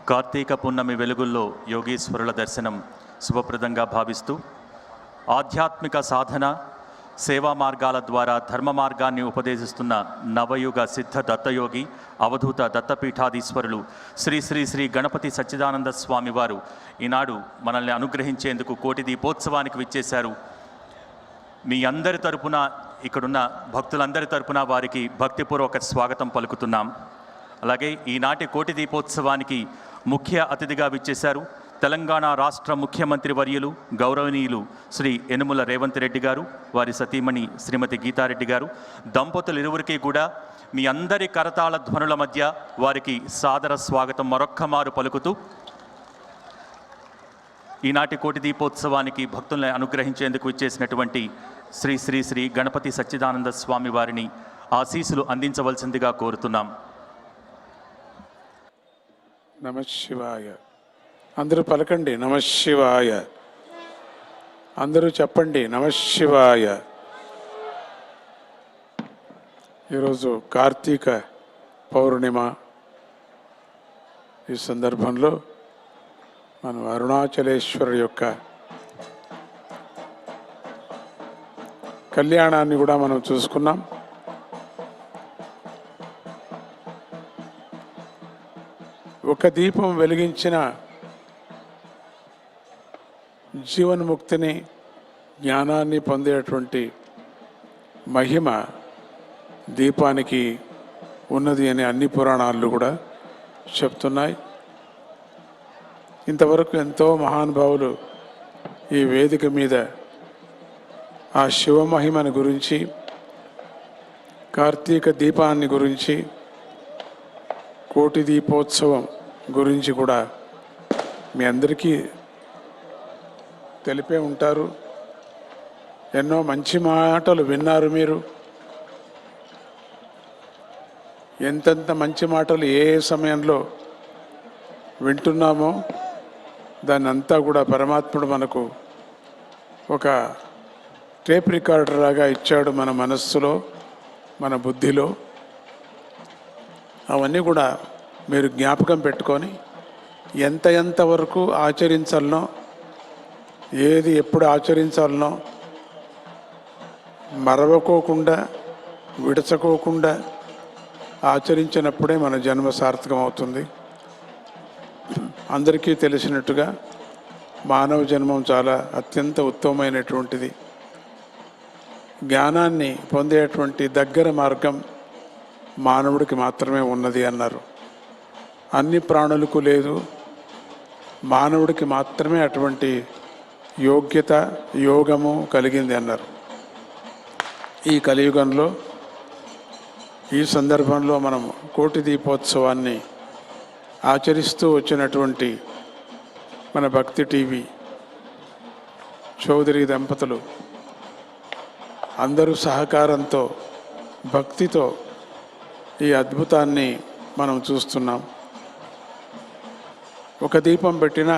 కార్తీక పున్నమి వెలుగుల్లో యోగీశ్వరుల దర్శనం శుభప్రదంగా భావిస్తూ ఆధ్యాత్మిక సాధన సేవా మార్గాల ద్వారా ధర్మ మార్గాన్ని ఉపదేశిస్తున్న నవయుగ సిద్ధ దత్తయోగి అవధూత దత్తపీఠాధీశ్వరులు శ్రీ శ్రీ శ్రీ గణపతి సచ్చిదానంద స్వామి వారు ఈనాడు మనల్ని అనుగ్రహించేందుకు కోటి దీపోత్సవానికి విచ్చేశారు. మీ అందరి తరపున, ఇక్కడున్న భక్తులందరి తరపున వారికి భక్తిపూర్వక స్వాగతం పలుకుతున్నాం. అలాగే ఈనాటి కోటి దీపోత్సవానికి ముఖ్య అతిథిగా విచ్చేశారు తెలంగాణ రాష్ట్ర ముఖ్యమంత్రి వర్యులు గౌరవనీయులు శ్రీ యనుమల రేవంత్ రెడ్డి గారు, వారి సతీమణి శ్రీమతి గీతారెడ్డి గారు. దంపతులు ఇరువురికి కూడా మీ అందరి కరతాళ ధ్వనుల మధ్య వారికి సాదర స్వాగతం మరొక్కమారు పలుకుతూ ఈనాటి కోటి దీపోత్సవానికి భక్తులను అనుగ్రహించేందుకు విచ్చేసినటువంటి శ్రీ శ్రీ శ్రీ గణపతి సచ్చిదానంద స్వామి వారిని ఆశీస్సులు అందించవలసిందిగా కోరుతున్నాం. నమశివాయ. అందరూ పలకండి నమశివాయ. అందరూ చెప్పండి నమశివాయ. ఈరోజు కార్తీక పౌర్ణిమ. ఈ సందర్భంలో మనం అరుణాచలేశ్వరుడు యొక్క కళ్యాణాన్ని కూడా మనం చూసుకున్నాం. ఒక దీపం వెలిగించిన జీవన్ముక్తిని, జ్ఞానాన్ని పొందేటువంటి మహిమ దీపానికి ఉన్నది అని అన్ని పురాణాలు కూడా చెప్తున్నాయి. ఇంతవరకు ఎంతో మహానుభావులు ఈ వేదిక మీద ఆ శివమహిమను గురించి, కార్తీక దీపాన్ని గురించి, కోటి దీపోత్సవం గురించి కూడా మీ అందరికీ తెలిపే ఉంటారు. ఎన్నో మంచి మాటలు విన్నారు మీరు. ఎంతెంత మంచి మాటలు ఏ సమయంలో వింటున్నామో దాన్ని అంతా కూడా పరమాత్ముడు మనకు ఒక టేప్ రికార్డర్ లాగా ఇచ్చాడు మన మనస్సులో, మన బుద్ధిలో. అవన్నీ కూడా మీరు జ్ఞాపకం పెట్టుకొని ఎంతవరకు ఆచరించాలనో, ఏది ఎప్పుడు ఆచరించాలనో మరవకోకుండా, విడచకోకుండా ఆచరించినప్పుడే మన జన్మ సార్థకం అవుతుంది. అందరికీ తెలిసినట్టుగా మానవ జన్మం చాలా అత్యంత ఉత్తమమైనటువంటిది. జ్ఞానాన్ని పొందేటువంటి దగ్గర మార్గం మానవుడికి మాత్రమే ఉన్నది అన్నారు. అన్ని ప్రాణులకు లేదు, మానవుడికి మాత్రమే అటువంటి యోగ్యత, యోగము కలిగింది అన్నారు. ఈ కలియుగంలో, ఈ సందర్భంలో మనం కోటి దీపోత్సవాన్ని ఆచరిస్తూ వచ్చినటువంటి మన భక్తి టీవీ చౌదరి దంపతులు అందరూ సహకారంతో, భక్తితో ఈ అద్భుతాన్ని మనం చూస్తున్నాం. ఒక దీపం పెట్టిన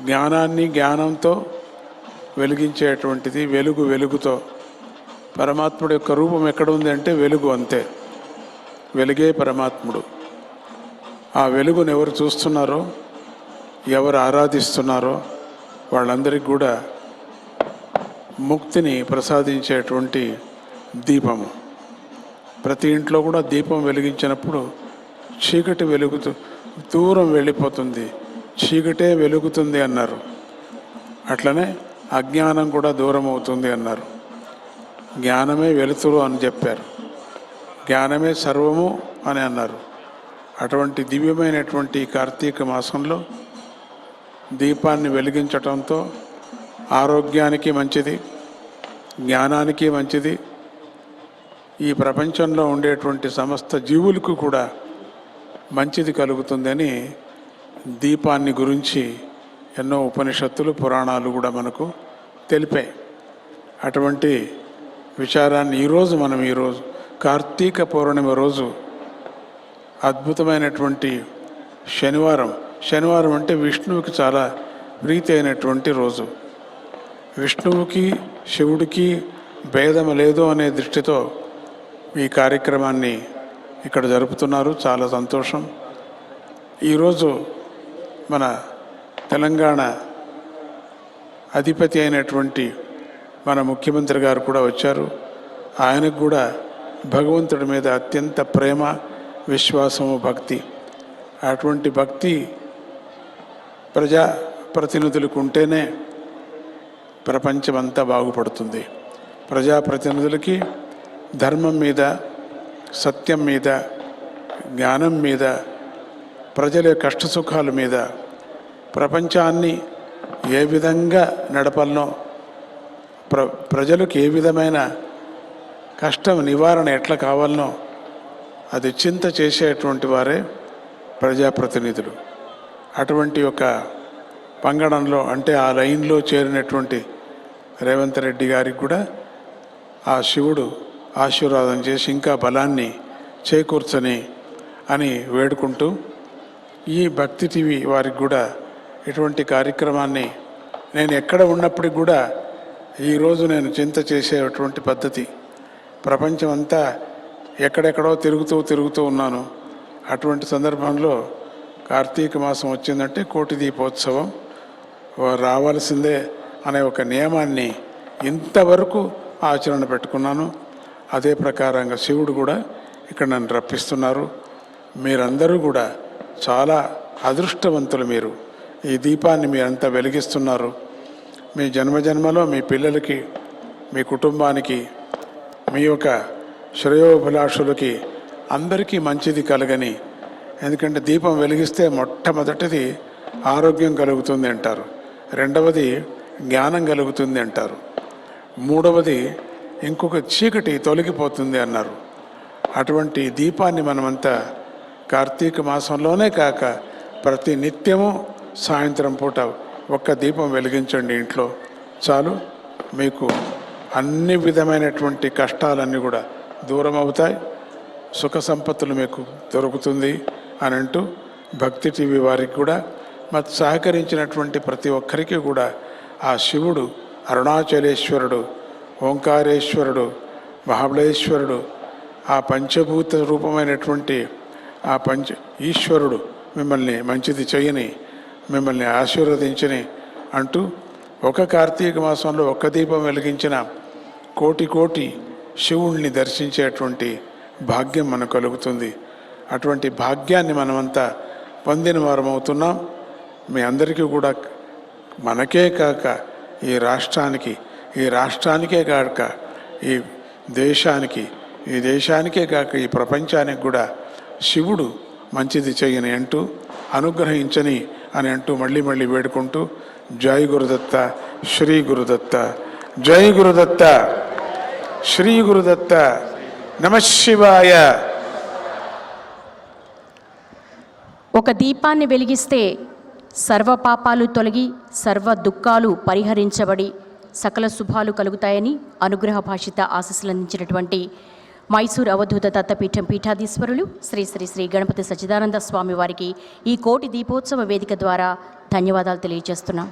జ్ఞానాన్ని జ్ఞానంతో వెలిగించేటువంటిది. వెలుగుతో పరమాత్ముడు యొక్క రూపం ఎక్కడ ఉంది అంటే వెలుగు, అంతే. వెలుగే పరమాత్ముడు. ఆ వెలుగును ఎవరు చూస్తున్నారో, ఎవరు ఆరాధిస్తున్నారో వాళ్ళందరికీ కూడా ముక్తిని ప్రసాదించేటువంటి దీపము. ప్రతి ఇంట్లో కూడా దీపం వెలిగించినప్పుడు చీకటి వెలుగుతూ దూరం వెళ్ళిపోతుంది, చీకటే వెలుగుతుంది అన్నారు. అట్లనే అజ్ఞానం కూడా దూరం అవుతుంది అన్నారు. జ్ఞానమే వెలుతురు అని చెప్పారు, జ్ఞానమే సర్వము అని అన్నారు. అటువంటి దివ్యమైనటువంటి కార్తీక మాసంలో దీపాన్ని వెలిగించటంతో ఆరోగ్యానికి మంచిది, జ్ఞానానికి మంచిది, ఈ ప్రపంచంలో ఉండేటువంటి సమస్త జీవులకు కూడా మంచిది కలుగుతుందని దీపాన్ని గురించి ఎన్నో ఉపనిషత్తులు, పురాణాలు కూడా మనకు తెలిపాయి. అటువంటి విచారాన్ని ఈరోజు కార్తీక పౌర్ణమి రోజు అద్భుతమైనటువంటి శనివారం అంటే విష్ణువుకి చాలా ప్రీతి అయినటువంటి రోజు. విష్ణువుకి శివుడికి భేదం లేదు అనే దృష్టితో ఈ కార్యక్రమాన్ని ఇక్కడ జరుపుతున్నారు. చాలా సంతోషం. ఈరోజు మన తెలంగాణ అధిపతి అయినటువంటి మన ముఖ్యమంత్రి గారు కూడా వచ్చారు. ఆయనకు కూడా భగవంతుడి మీద అత్యంత ప్రేమ, విశ్వాసము, భక్తి. అటువంటి భక్తి ప్రజాప్రతినిధులకు ఉంటేనే ప్రపంచమంతా బాగుపడుతుంది. ప్రజాప్రతినిధులకి ధర్మం మీద, సత్యం మీద, జ్ఞానం మీద, ప్రజల కష్టసుఖాల మీద, ప్రపంచాన్ని ఏ విధంగా నడపాలనో, ప్రజలకు ఏ విధమైన కష్టం నివారణ ఎట్లా కావాలనో అది చింత చేసేటువంటి వారే ప్రజాప్రతినిధులు. అటువంటి ఒక పంగడంలో, అంటే ఆ లైన్లో చేరినటువంటి రేవంత్ రెడ్డి గారికి కూడా ఆ శివుడు ఆశీర్వాదం చేసి ఇంకా బలాన్ని చేకూర్చని అని వేడుకుంటూ, ఈ భక్తి టీవీ వారికి కూడా ఇటువంటి కార్యక్రమాన్ని నేను ఎక్కడ ఉన్నప్పటికి కూడా ఈరోజు నేను చింత చేసేటువంటి పద్ధతి. ప్రపంచం అంతా ఎక్కడెక్కడో తిరుగుతూ ఉన్నాను. అటువంటి సందర్భంలో కార్తీక మాసం వచ్చిందంటే కోటి దీపోత్సవం రావాల్సిందే అనే ఒక నియమాన్ని ఇంతవరకు ఆచరణ పెట్టుకున్నాను. అదే ప్రకారంగా శివుడు కూడా ఇక్కడ నన్ను రప్పిస్తున్నారు. మీరందరూ కూడా చాలా అదృష్టవంతులు. మీరు ఈ దీపాన్ని మీరంతా వెలిగిస్తున్నారు. మీ జన్మజన్మలో మీ పిల్లలకి, మీ కుటుంబానికి, మీ యొక్క శ్రేయోభిలాషులకి అందరికీ మంచిది కలగని. ఎందుకంటే దీపం వెలిగిస్తే మొట్టమొదటిది ఆరోగ్యం కలుగుతుంది అంటారు, రెండవది జ్ఞానం కలుగుతుంది అంటారు, మూడవది ఇంకొక చీకటి తొలగిపోతుంది అన్నారు. అటువంటి దీపాన్ని మనమంతా కార్తీక మాసంలోనే కాక ప్రతి నిత్యము సాయంత్రం పూట ఒక్క దీపం వెలిగించండి ఇంట్లో, చాలు. మీకు అన్ని విధమైనటువంటి కష్టాలన్నీ కూడా దూరం అవుతాయి, సుఖ సంపత్తులు మీకు దొరుకుతుంది అని అంటూ భక్తి టీవీ వారికి కూడా మరి సహకరించినటువంటి ప్రతి ఒక్కరికి కూడా ఆ శివుడు, అరుణాచలేశ్వరుడు, ఓంకారేశ్వరుడు, మహాబలేశ్వరుడు, ఆ పంచభూత రూపమైనటువంటి ఆ ఈశ్వరుడు మిమ్మల్ని మంచిది చేయని, మిమ్మల్ని ఆశీర్వదించని అంటూ ఒక కార్తీక మాసంలో ఒక్క దీపం వెలిగించిన కోటి శివుణ్ణి దర్శించేటువంటి భాగ్యం మనకు కలుగుతుంది. అటువంటి భాగ్యాన్ని మనమంతా పొందిన వారం అవుతున్నాం. మీ అందరికీ కూడా మనకే కాక ఈ రాష్ట్రానికే కాక ఈ దేశానికే కాక ఈ ప్రపంచానికి కూడా శివుడు మంచిది చేయని అంటూ, అనుగ్రహించని అని అంటూ మళ్ళీ వేడుకుంటూ, జై గురుదత్త, శ్రీ గురుదత్త, జై గురుదత్త, శ్రీ గురుదత్త, నమఃశివాయ. ఒక దీపాన్ని వెలిగిస్తే సర్వ పాపాలు తొలగి, సర్వ దుఃఖాలు పరిహరించబడి, సకల శుభాలు కలుగుతాయని అనుగ్రహ భాషిత ఆశీస్సులు అందించినటువంటి మైసూర్ అవధూత దత్తపీఠం పీఠాధీశ్వరులు శ్రీ శ్రీ శ్రీ గణపతి సచ్చిదానంద స్వామి వారికి ఈ కోటి దీపోత్సవ వేదిక ద్వారా ధన్యవాదాలు తెలియజేస్తున్నాం.